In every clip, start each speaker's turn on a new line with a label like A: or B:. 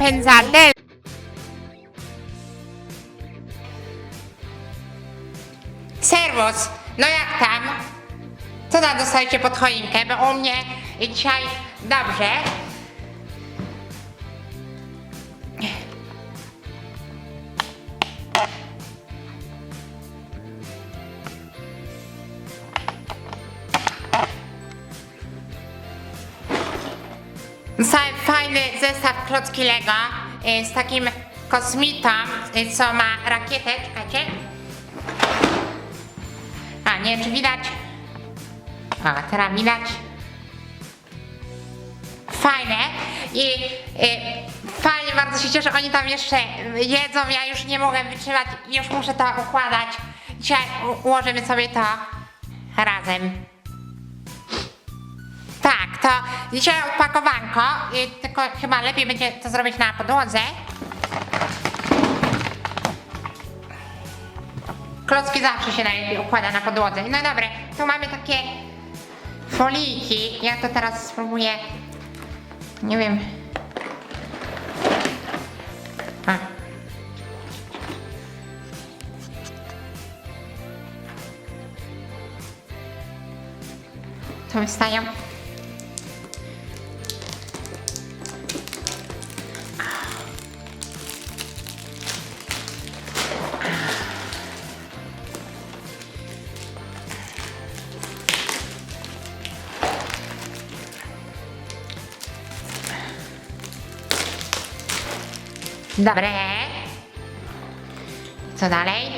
A: napędza Del. Serwus, no jak tam? Co tam dostajecie pod choinkę? Bo u mnie dzisiaj dobrze. Dostałem fajny zestaw klocki Lego z takim kosmitą, co ma rakietę, czekajcie. A, nie wiem czy widać. A, teraz widać. Fajne i fajnie, bardzo się cieszę, oni tam jeszcze jedzą, ja już nie mogę wytrzymać, już muszę to układać. Dzisiaj ułożymy sobie to razem. Tak, to dzisiaj odpakowanko, tylko chyba lepiej będzie to zrobić na podłodze. Klocki zawsze się najlepiej układa na podłodze. No dobra, tu mamy takie folijki. Ja to teraz spróbuję. Nie wiem. A. Tu wystają. Dobre. Co dalej?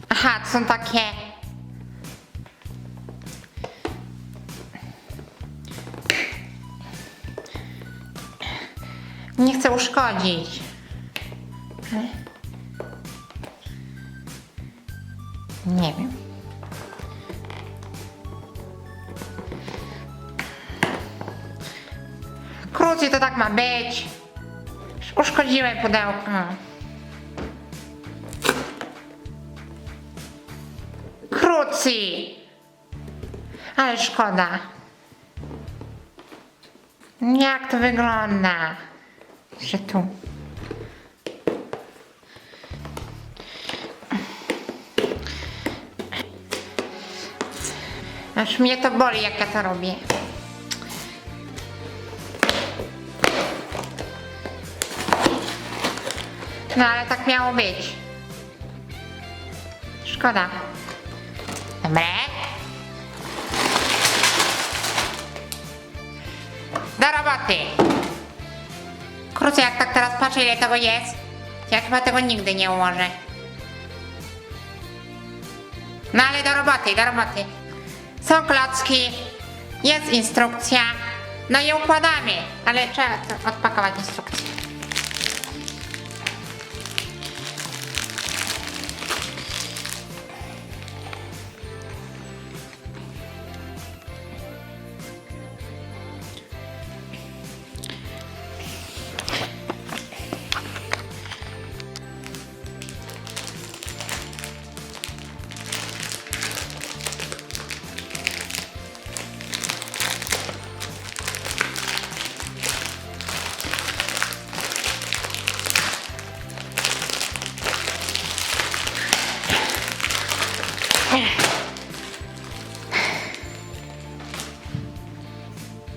A: Aha, to są takie... Nie chcę uszkodzić. Nie wiem. Krócej to tak ma być. Uszkodziłem pudełko. Krócej. Ale szkoda. Jak to wygląda? Że tu. Aż mnie to boli, jak ja to robię. No ale tak miało być. Szkoda. Dobre. Do roboty. Kurczę, jak tak teraz patrzę, ile tego jest, to ja chyba tego nigdy nie ułożę. No ale do roboty, do roboty. Są klocki, jest instrukcja, no i układamy, ale trzeba odpakować instrukcję.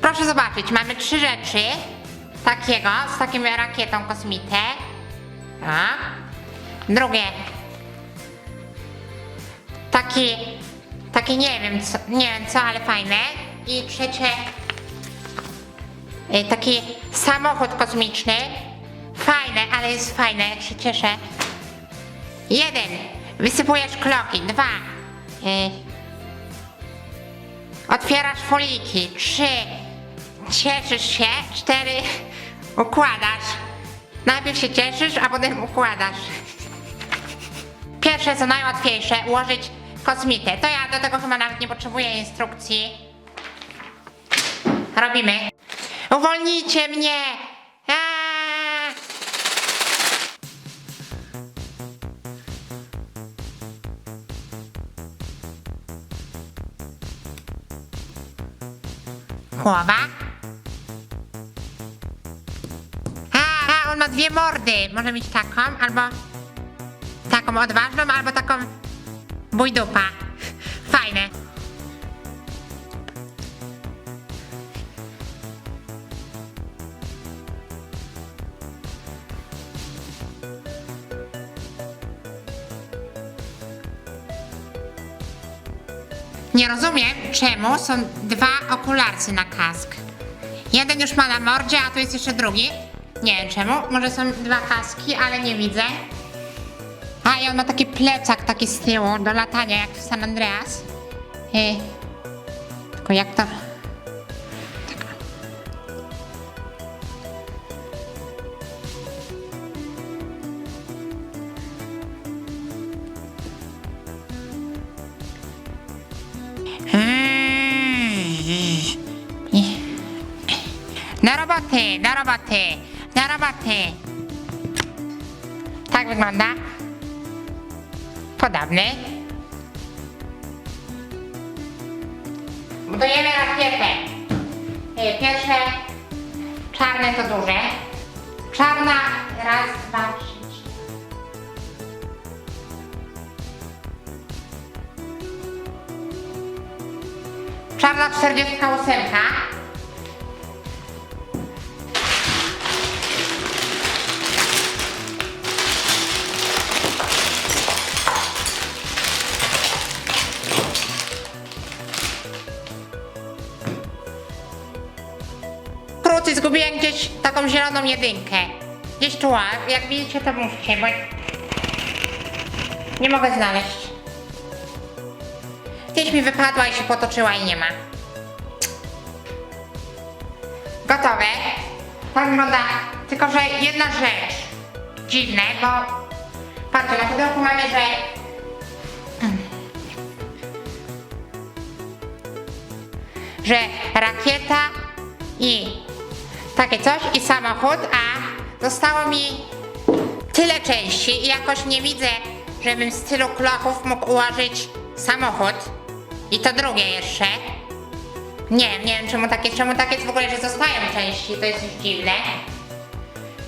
A: Proszę zobaczyć, mamy 3 rzeczy takiego, z taką rakietą kosmitę. Tak. Drugie. Taki nie wiem co, ale fajne. I trzecie. Taki samochód kosmiczny. Fajne, ale jest fajne, jak się cieszę. 1. Wysypujesz kloki. 2. Otwierasz foliki. 3. Cieszysz się. 4. Układasz. Najpierw się cieszysz, a potem układasz. Pierwsze, co najłatwiejsze, ułożyć kosmitę. To ja do tego chyba nawet nie potrzebuję instrukcji. Robimy. Uwolnijcie mnie! Aaaa! Głowa. On ma dwie mordy. Może mieć taką, albo taką odważną, albo taką bujdupa. Fajne. Nie rozumiem, czemu są dwa okularcy na kask. Jeden już ma na mordzie, a tu jest jeszcze drugi. Nie wiem czemu, może są dwa kaski, ale nie widzę. A i on ma taki plecak taki z tyłu do latania jak w San Andreas. Tylko jak to... Na roboty, na roboty, na roboty. Tak wygląda. Podobny. Budujemy rakietę. Pierwsze czarne to duże. Czarna, raz, dwa, trzy. Czarna 48. Zgubiłem gdzieś taką zieloną jedynkę. Gdzieś tu, jak widzicie to mówcie, bo nie mogę znaleźć. Gdzieś mi wypadła i się potoczyła i nie ma. Gotowe. Tak wygląda, tylko że jedna rzecz dziwne, bo patrzcie, na pudełku mamy, że rakieta i takie coś i samochód, a zostało mi tyle części i jakoś nie widzę, żebym z tylu klochów mógł ułożyć samochód. I to drugie jeszcze. Nie wiem czemu takie w ogóle, że zostają części, to jest już dziwne.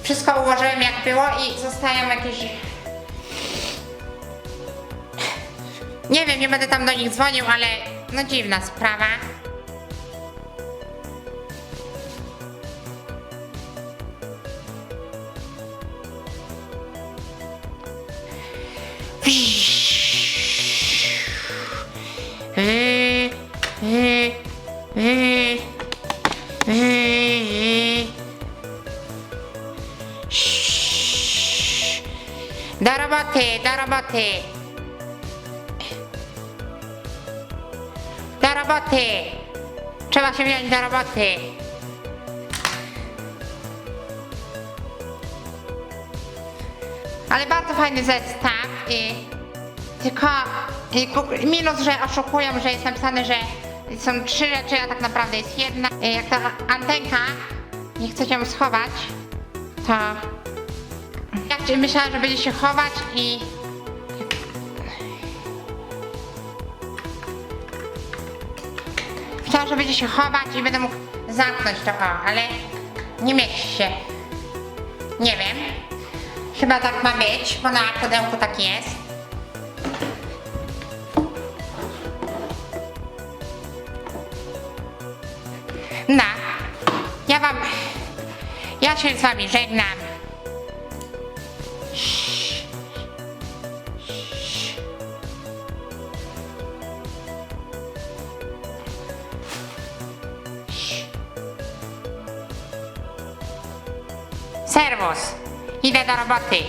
A: Wszystko ułożyłem jak było i zostają jakieś... Nie wiem, nie będę tam do nich dzwonił, ale no dziwna sprawa. Do roboty, do roboty. Do roboty. Trzeba się wziąć do roboty. Ale bardzo fajny zestaw. Tylko minus, że oszukują, że jest napisane, że są 3 rzeczy, a tak naprawdę jest jedna. Jak ta antenka nie chcecie ją schować, to ja myślałam, że będzie się chować i myślałam, że będzie się chować i będę mógł zamknąć to, ale nie mieści się. Nie wiem. Chyba tak ma być, bo na pudełku tak jest. No, ja się z wami żegnam. Serwus, idę do roboty.